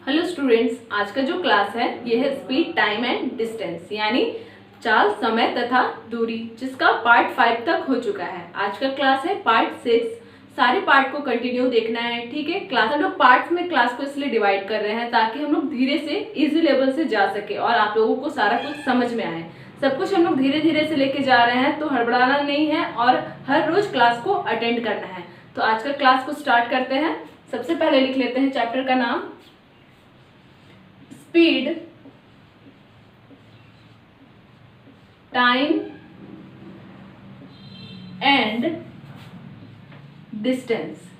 Hello students, आज का जो क्लास है ये है स्पीड, टाइम एंड डिस्टेंस, यानी चाल, समय तथा दूरी, जिसका पार्ट 5 तक हो चुका है। आज का क्लास है पार्ट 6। सारे पार्ट को कंटिन्यू देखना है, ठीक है। क्लास हम लोग पार्ट्स में क्लास को इसलिए डिवाइड कर रहे हैं ताकि हम लोग धीरे से इजी लेवल से जा सके और आप लोगों को सारा कुछ समझ में आए। सब कुछ हम लोग धीरे धीरे से लेके जा रहे हैं, तो हड़बड़ाना नहीं है और हर रोज क्लास को अटेंड करना है। तो आज का क्लास को स्टार्ट करते हैं। सबसे पहले लिख लेते हैं चैप्टर का नाम, speed, time and distance.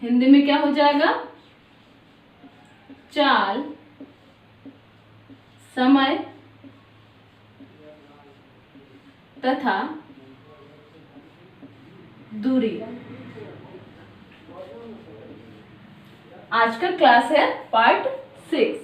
Hindi में क्या हो जाएगा? चाल, समय तथा दूरी। आज का क्लास है पार्ट 6।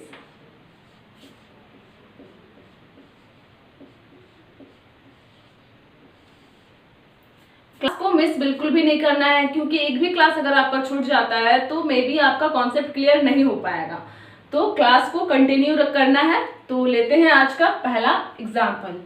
क्लास को मिस बिल्कुल भी नहीं करना है, क्योंकि एक भी क्लास अगर आपका छूट जाता है तो मे बी आपका कॉन्सेप्ट क्लियर नहीं हो पाएगा। तो क्लास को कंटिन्यू करना है। तो लेते हैं आज का पहला एग्जाम्पल।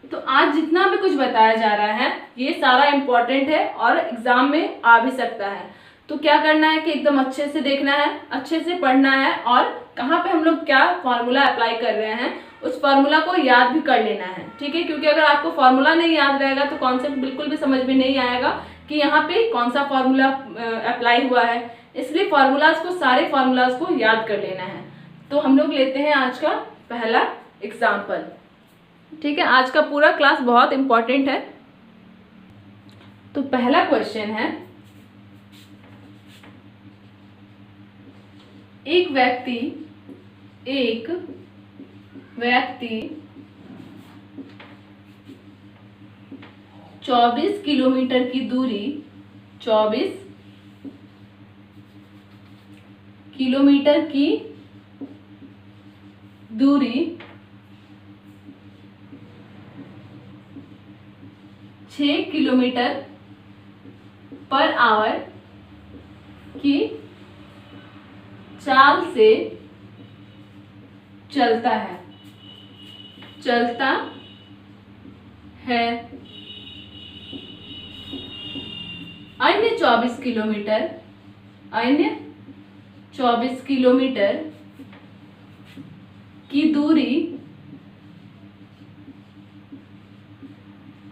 तो आज जितना भी कुछ बताया जा रहा है ये सारा इम्पोर्टेंट है और एग्जाम में आ भी सकता है। तो क्या करना है कि एकदम अच्छे से देखना है, अच्छे से पढ़ना है और कहाँ पे हम लोग क्या फॉर्मूला अप्लाई कर रहे हैं उस फॉर्मूला को याद भी कर लेना है, ठीक है। क्योंकि अगर आपको फॉर्मूला नहीं याद रहेगा तो कॉन्सेप्ट बिल्कुल भी समझ में नहीं आएगा कि यहाँ पे कौन सा फॉर्मूला अप्लाई हुआ है। इसलिए फॉर्मूलाज को, सारे फॉर्मूलाज को याद कर लेना है। तो हम लोग लेते हैं आज का पहला एग्जाम्पल, ठीक है। आज का पूरा क्लास बहुत इंपॉर्टेंट है। तो पहला क्वेश्चन है, एक व्यक्ति 24 किलोमीटर की दूरी 24 किलोमीटर की दूरी 6 किलोमीटर पर आवर की चाल से चलता है अन्य 24 किलोमीटर की दूरी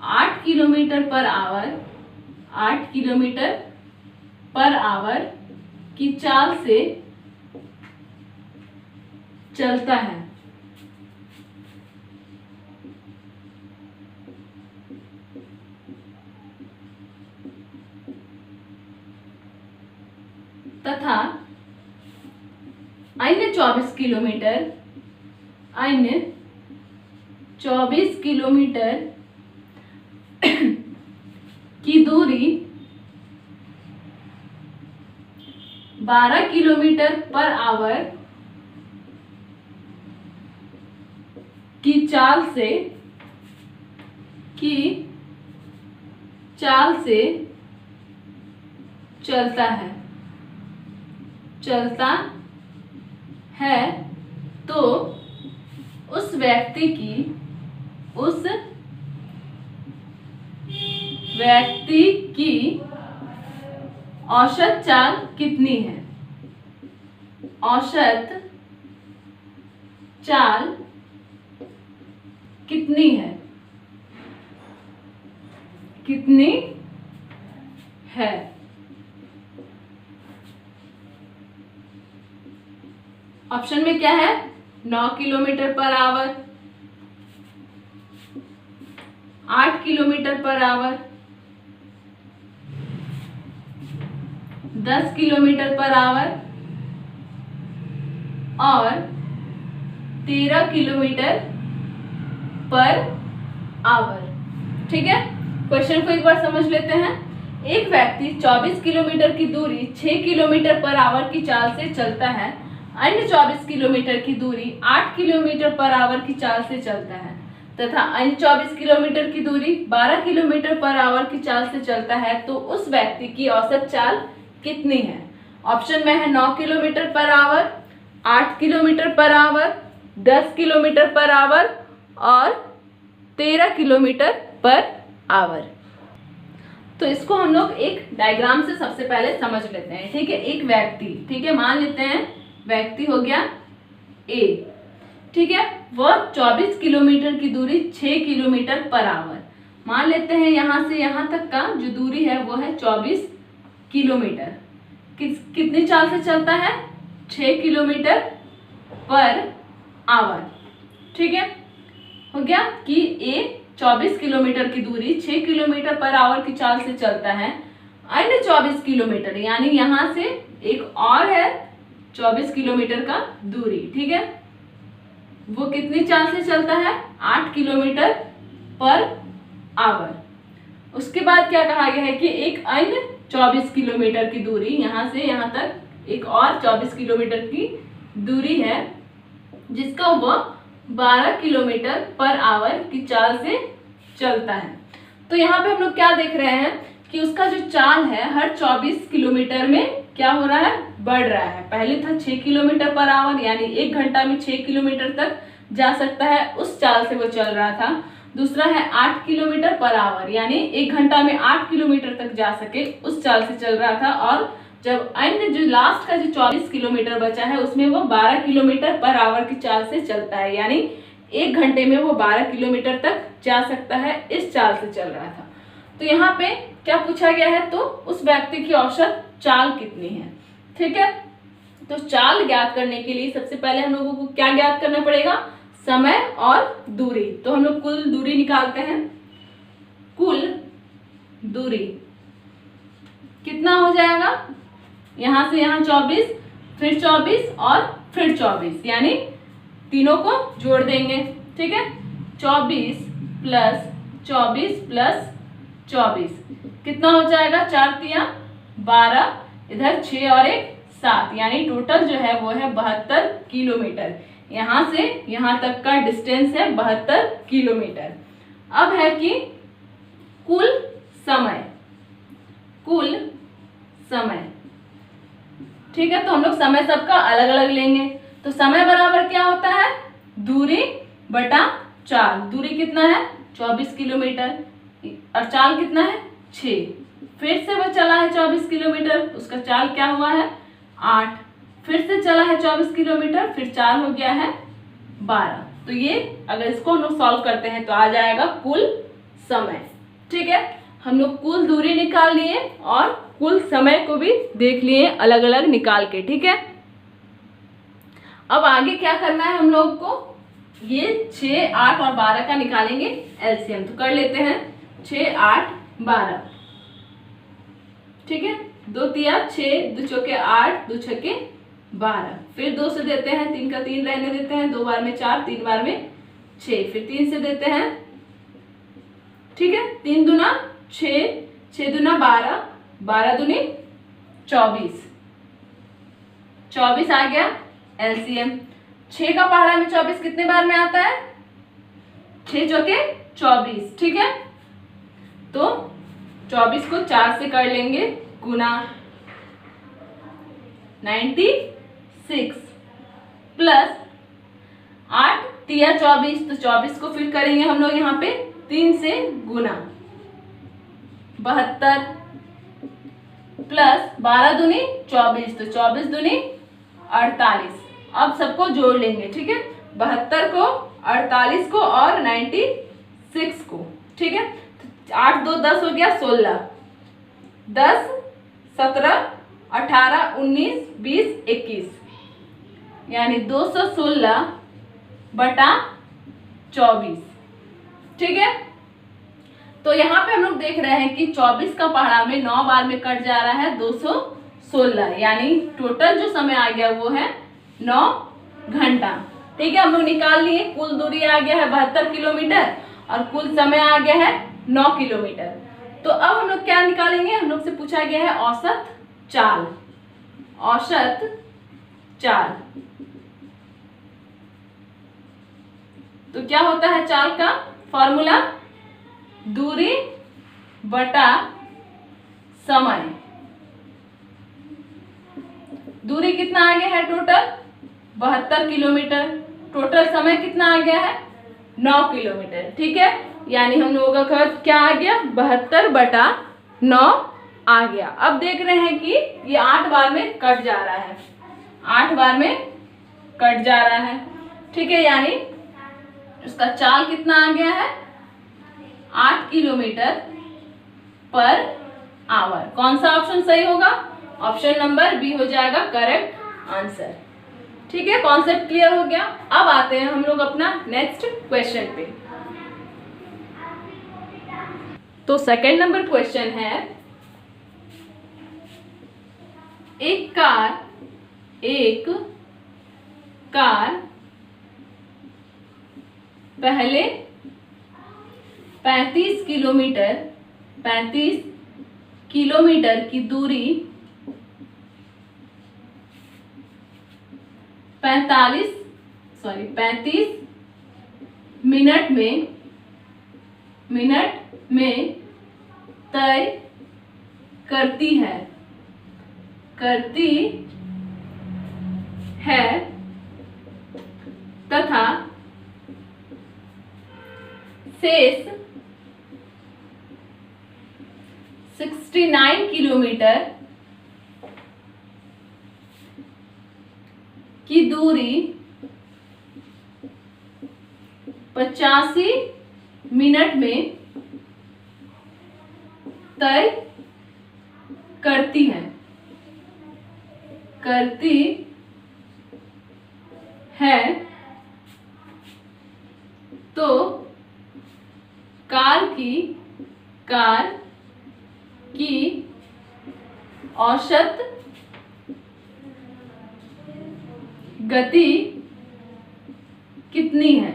8 किलोमीटर पर आवर की चाल से चलता है तथा अन्य 24 किलोमीटर की दूरी 12 किलोमीटर पर आवर की चाल से चलता है तो उस व्यक्ति की औसत चाल कितनी है? औसत चाल कितनी है? ऑप्शन में क्या है? 9 kilometre per hour, 8 kilometre per hour, 10 kilometre per hour और 13 किलोमीटर पर आवर, ठीक है। क्वेश्चन को एक बार समझ लेते हैं। एक व्यक्ति 24 किलोमीटर की दूरी 6 किलोमीटर पर आवर की चाल से चलता है, अन्य 24 किलोमीटर की दूरी 8 किलोमीटर पर आवर की चाल से चलता है। तथा अन्य 24 किलोमीटर की दूरी 12 किलोमीटर पर आवर की चाल से चलता है तो उस व्यक्ति की औसत चाल कितनी है? ऑप्शन में है 9 kilometre per hour, 8 kilometre per hour, 10 kilometre per hour और 13 किलोमीटर पर आवर। तो इसको हम लोग एक डायग्राम से सबसे पहले समझ लेते हैं। ठीक है, एक व्यक्ति, ठीक है, मान लेते हैं व्यक्ति हो गया ए, ठीक है, वह 24 किलोमीटर की दूरी 6 किलोमीटर पर आवर, मान लेते हैं यहां से यहां तक का जो दूरी है वो है 24 किलोमीटर। कितनी चाल से चलता है? 6 किलोमीटर पर आवर। ठीक है, हो गया कि ए 24 किलोमीटर की दूरी 6 किलोमीटर पर आवर की चाल से चलता है। अन्य 24 किलोमीटर यानी यहां से एक और है 24 किलोमीटर का दूरी, ठीक है, वो कितनी चाल से चलता है? 8 किलोमीटर पर आवर। उसके बाद क्या कहा गया है कि एक अन्य 24 किलोमीटर की दूरी यहां से यहां तक एक और 24 किलोमीटर की दूरी है जिसका वह 12 किलोमीटर पर आवर की चाल से चलता है। तो यहाँ पे हम लोग क्या देख रहे हैं कि उसका जो चाल है हर 24 किलोमीटर में क्या हो रहा है? बढ़ रहा है। पहले था 6 किलोमीटर पर आवर यानी 1 घंटा में 6 किलोमीटर तक जा सकता है, उस चाल से वो चल रहा था। दूसरा है 8 किलोमीटर पर आवर यानी 1 घंटा में 8 किलोमीटर तक जा सके, उस चाल से चल रहा था। और जब अन्य जो लास्ट का जो 24 किलोमीटर बचा है उसमें वो 12 किलोमीटर पर आवर की चाल से चलता है यानी 1 घंटे में वो 12 किलोमीटर तक जा सकता है, इस चाल से चल रहा था। तो यहाँ पे क्या पूछा गया है? तो उस व्यक्ति की औसत चाल कितनी है। ठीक है, तो चाल ज्ञात करने के लिए सबसे पहले हम लोगों को क्या ज्ञात करना पड़ेगा? समय और दूरी। तो हम लोग कुल दूरी निकालते हैं। कुल दूरी कितना हो जाएगा? यहां से यहां 24, फिर 24 और फिर 24 यानी तीनों को जोड़ देंगे। ठीक है, 24 प्लस 24 प्लस 24 कितना हो जाएगा? 4 तिया 12, इधर 6 और 1 7 यानी टोटल जो है वो है 72 किलोमीटर। यहां से यहां तक का डिस्टेंस है 72 किलोमीटर। अब है कि कुल समय, कुल समय। ठीक है, तो हम लोग समय सबका अलग अलग लेंगे। तो समय बराबर क्या होता है? दूरी बटा चाल। दूरी कितना है? 24 किलोमीटर और चाल कितना है? 6। फिर से वो चला है 24 किलोमीटर, उसका चाल क्या हुआ है? 8। फिर से चला है 24 किलोमीटर, फिर चाल हो गया है 12। तो ये अगर इसको हम लोग सॉल्व करते हैं तो आ जाएगा कुल समय। ठीक है, हम लोग कुल दूरी निकाल लिए और कुल समय को भी देख लिए अलग अलग निकाल के। ठीक है, अब आगे क्या करना है हम लोग को? ये 6, 8 और 12 का निकालेंगे एलसीएम। तो कर लेते हैं 6, 8, 12। ठीक है, 2 तिया 6, 2 चौके 8, 2 छक्के 12। फिर 2 से देते हैं, 3 का 3 रहने देते हैं, 2 बार में 4, 3 बार में 6, फिर 3 से देते हैं। ठीक है, 3 दूना 6, 6 दूना 12, 12 दूनी 24, 24 आ गया एलसीएम। 6 का पहाड़ा में 24 कितने बार में आता है? 6 चौके 24। ठीक है, तो 24 को 4 से कर लेंगे गुना 96 प्लस 8 तिया 24। तो 24 को फिर करेंगे हम लोग यहाँ पे 3 से गुना 72 प्लस 12 दूनी 24, तो 24 दूनी 48। अब सबको जोड़ लेंगे। ठीक है, 72 को, 48 को और 96 को। ठीक है, 8 2 10 हो गया 16, 10 17 18 19 20 21 यानी 216 बटा 24। ठीक है, तो यहाँ पे हम लोग देख रहे हैं कि 24 का पहाड़ा में 9 बार में कट जा रहा है 216 यानी टोटल जो समय आ गया वो है 9 घंटा। ठीक है, हम लोग निकाल लिए। कुल दूरी आ गया है 72 किलोमीटर और कुल समय आ गया है 9 किलोमीटर। तो अब हम लोग क्या निकालेंगे? हम लोग से पूछा गया है औसत चाल। औसत चाल तो क्या होता है चाल का फॉर्मूला, दूरी बटा समय। दूरी कितना आ गया है टोटल 72 किलोमीटर, टोटल समय कितना आ गया है 9 किलोमीटर। ठीक है, यानी हम लोगों का क्या आ गया 72/9 आ गया। अब देख रहे हैं कि ये 8 बार में कट जा रहा है, 8 बार में कट जा रहा है। ठीक है, यानी उसका चाल कितना आ गया है 8 किलोमीटर पर आवर। कौन सा ऑप्शन सही होगा, ऑप्शन नंबर बी हो जाएगा करेक्ट आंसर। ठीक है, कॉन्सेप्ट क्लियर हो गया। अब आते हैं हम लोग अपना नेक्स्ट क्वेश्चन पे। तो सेकंड नंबर क्वेश्चन है, एक कार पहले 35 किलोमीटर की दूरी 35 मिनट में तय करती है तथा शेष 69 किलोमीटर की दूरी 85 मिनट में तय करती है तो कार की औसत गति कितनी है।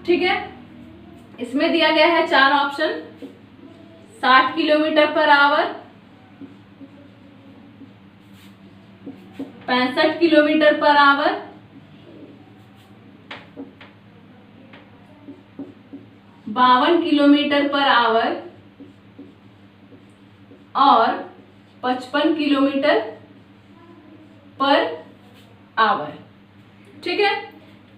ठीक है, इसमें दिया गया है 4 option, 60 kilometre per hour, 65 kilometre per hour, 52 kilometre per hour और 55 किलोमीटर पर आवर। ठीक है,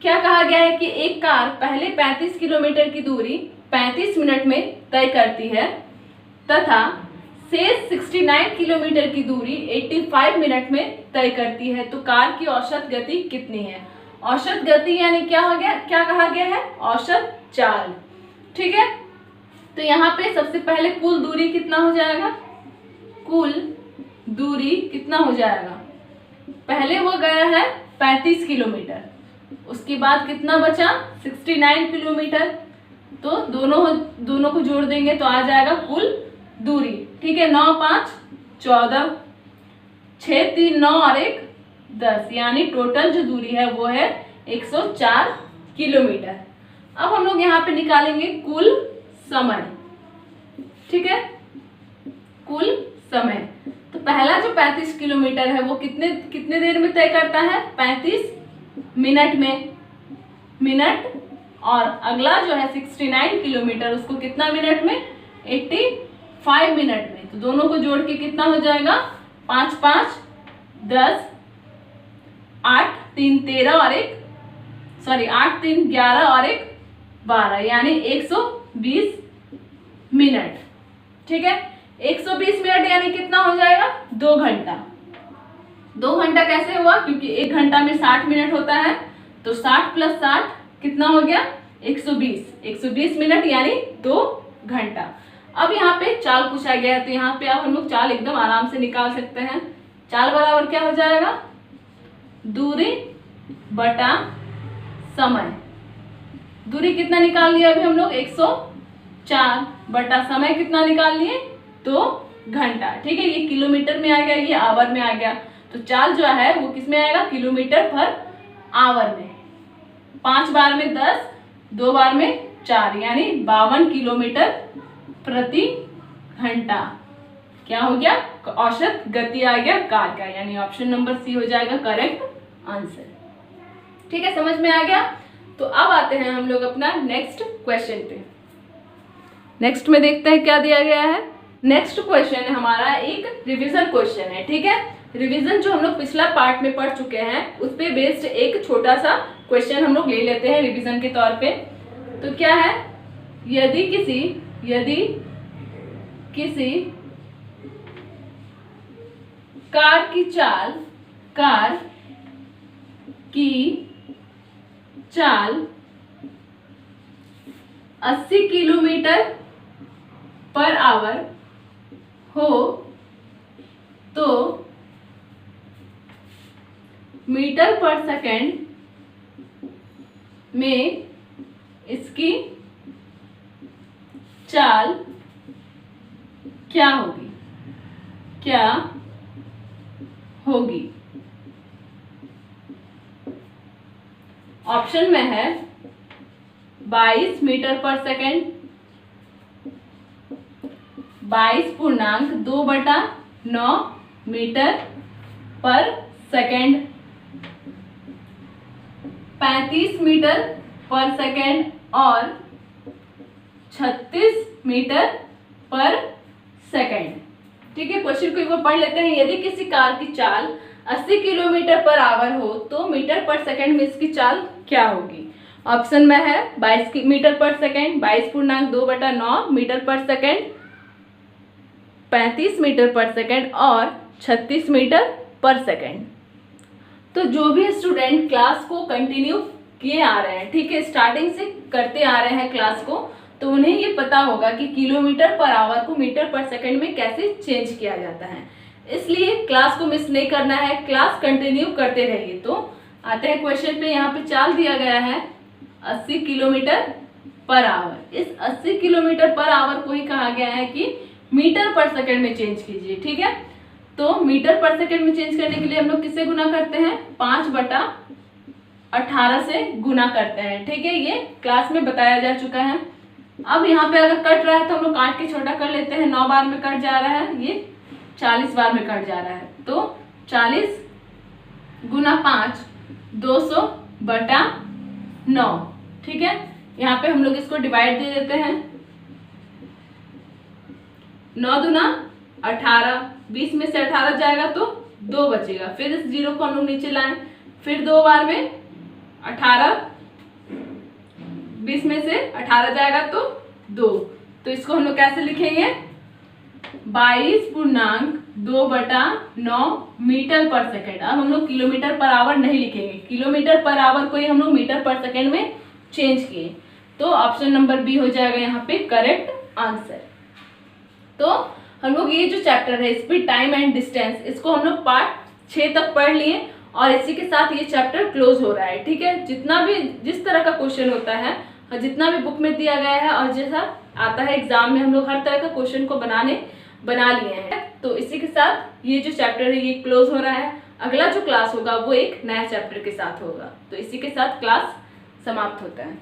क्या कहा गया है कि एक कार पहले 35 किलोमीटर की दूरी 35 मिनट में तय करती है तथा शेष 69 किलोमीटर की दूरी 85 मिनट में तय करती है, तो कार की औसत गति कितनी है। औसत गति यानी क्या हो गया, क्या कहा गया है औसत चाल। ठीक है, तो यहाँ पे सबसे पहले कुल दूरी कितना हो जाएगा, कुल दूरी कितना हो जाएगा, पहले वो गया है 35 किलोमीटर, उसके बाद कितना बचा 69 किलोमीटर, तो दोनों को जोड़ देंगे तो आ जाएगा कुल दूरी। ठीक है, 9 5 14, 6 3 9 और 1 10, यानी टोटल जो दूरी है वो है 104 किलोमीटर। अब हम लोग यहाँ पे निकालेंगे कुल समय। ठीक है, कुल समय, तो पहला जो 35 किलोमीटर है वो कितने देर में तय करता है 35 मिनट, और अगला जो है 69 किलोमीटर उसको कितना मिनट में 85 मिनट में, तो दोनों को जोड़ के कितना हो जाएगा 5 5 10, 8 3 13 और 8 3 11 और 1 12, यानी 120 मिनट। ठीक है, 120 मिनट यानी कितना हो जाएगा 2 घंटा। 2 घंटा कैसे हुआ, क्योंकि 1 घंटा में 60 मिनट होता है, तो 60 + 60 कितना हो गया 120 मिनट यानी 2 घंटा। अब यहाँ पे चाल पूछा गया है, तो यहाँ पे अब हम लोग चाल एकदम आराम से निकाल सकते हैं। चाल बराबर क्या हो जाएगा, दूरी बटा समय। दूरी कितना निकाल लिया अभी हम लोग 104 बटा समय कितना निकाल लिए 2 घंटा। ठीक है, ये किलोमीटर में आ गया, ये आवर में आ गया, तो चाल जो है वो किस में आएगा किलोमीटर पर आवर में। 5 बार में 10, 2 बार में 4, यानी 52 किलोमीटर प्रति घंटा। क्या हो गया, औसत गति आ गया कार का, यानी ऑप्शन नंबर सी हो जाएगा करेक्ट आंसर। ठीक है, समझ में आ गया। तो अब आते हैं हम लोग अपना नेक्स्ट क्वेश्चन पे। नेक्स्ट में देखते हैं क्या दिया गया है। नेक्स्ट क्वेश्चन हमारा एक रिवीजन क्वेश्चन है। ठीक है, रिवीजन जो हम लोग पिछला पार्ट में पढ़ चुके हैं उस पे बेस्ड एक छोटा सा क्वेश्चन हम लोग ले लेते हैं रिवीजन के तौर पे। तो क्या है, यदि किसी कार की चाल 80 किलोमीटर पर आवर हो तो मीटर पर सेकंड में इसकी चाल क्या होगी। ऑप्शन में है 22 मीटर पर सेकंड, 22.2/9 मीटर पर सेकंड, 35 मीटर पर सेकंड और 36 मीटर पर सेकंड। ठीक है, क्वेश्चन को एक बार पढ़ लेते हैं। यदि किसी कार की चाल 80 किलोमीटर पर आवर हो तो मीटर पर सेकंड में इसकी चाल क्या होगी। ऑप्शन में है 22 मीटर पर सेकंड, 22.2/9 मीटर पर सेकंड, 35 मीटर पर सेकंड और 36 मीटर पर सेकंड। तो जो भी स्टूडेंट क्लास को कंटिन्यू किए आ रहे हैं, ठीक है, स्टार्टिंग से करते आ रहे हैं क्लास को, तो उन्हें ये पता होगा कि किलोमीटर पर आवर को मीटर पर सेकंड में कैसे चेंज किया जाता है। इसलिए क्लास को मिस नहीं करना है, क्लास कंटिन्यू करते रहिए। तो आते हैं क्वेश्चन पे। यहाँ पे चाल दिया गया है 80 किलोमीटर पर आवर। इस 80 किलोमीटर पर आवर को ही कहा गया है कि मीटर पर सेकंड में चेंज कीजिए। ठीक है, तो मीटर पर सेकंड में चेंज करने के लिए हम लोग किससे गुना करते हैं, 5/18 से गुना करते हैं। ठीक है, ये क्लास में बताया जा चुका है। अब यहाँ पे अगर कट रहा है तो हम लोग काट के छोटा कर लेते हैं। 9 बार में कट जा रहा है, ये 40 बार में कट जा रहा है। तो 40 गुना 5 200/9। ठीक है, यहाँ पे हम लोग इसको डिवाइड दे देते हैं। 9 दूना 18, 20 में से 18 जाएगा तो 2 बचेगा। फिर इस 0 को हम लोग नीचे लाएं, फिर 2 बार में 18, 20 में से 18 जाएगा तो 2। तो इसको हम लोग कैसे लिखेंगे, 22.2/9 मीटर पर सेकंड। अब हम लोग किलोमीटर पर आवर नहीं लिखेंगे, किलोमीटर पर आवर को ही हम लोग मीटर पर सेकंड में चेंज किए। तो ऑप्शन नंबर बी हो जाएगा यहाँ पे करेक्ट आंसर। तो हम लोग ये जो चैप्टर है स्पीड, टाइम एंड डिस्टेंस, इसको हम लोग पार्ट 6 तक पढ़ लिए और इसी के साथ ये चैप्टर क्लोज हो रहा है। ठीक है, जितना भी जिस तरह का क्वेश्चन होता है और जितना भी बुक में दिया गया है और जैसा आता है एग्जाम में, हम लोग हर तरह का क्वेश्चन को बना लिए हैं। तो इसी के साथ ये जो चैप्टर है ये क्लोज हो रहा है। अगला जो क्लास होगा वो एक नया चैप्टर के साथ होगा। तो इसी के साथ क्लास समाप्त होता है।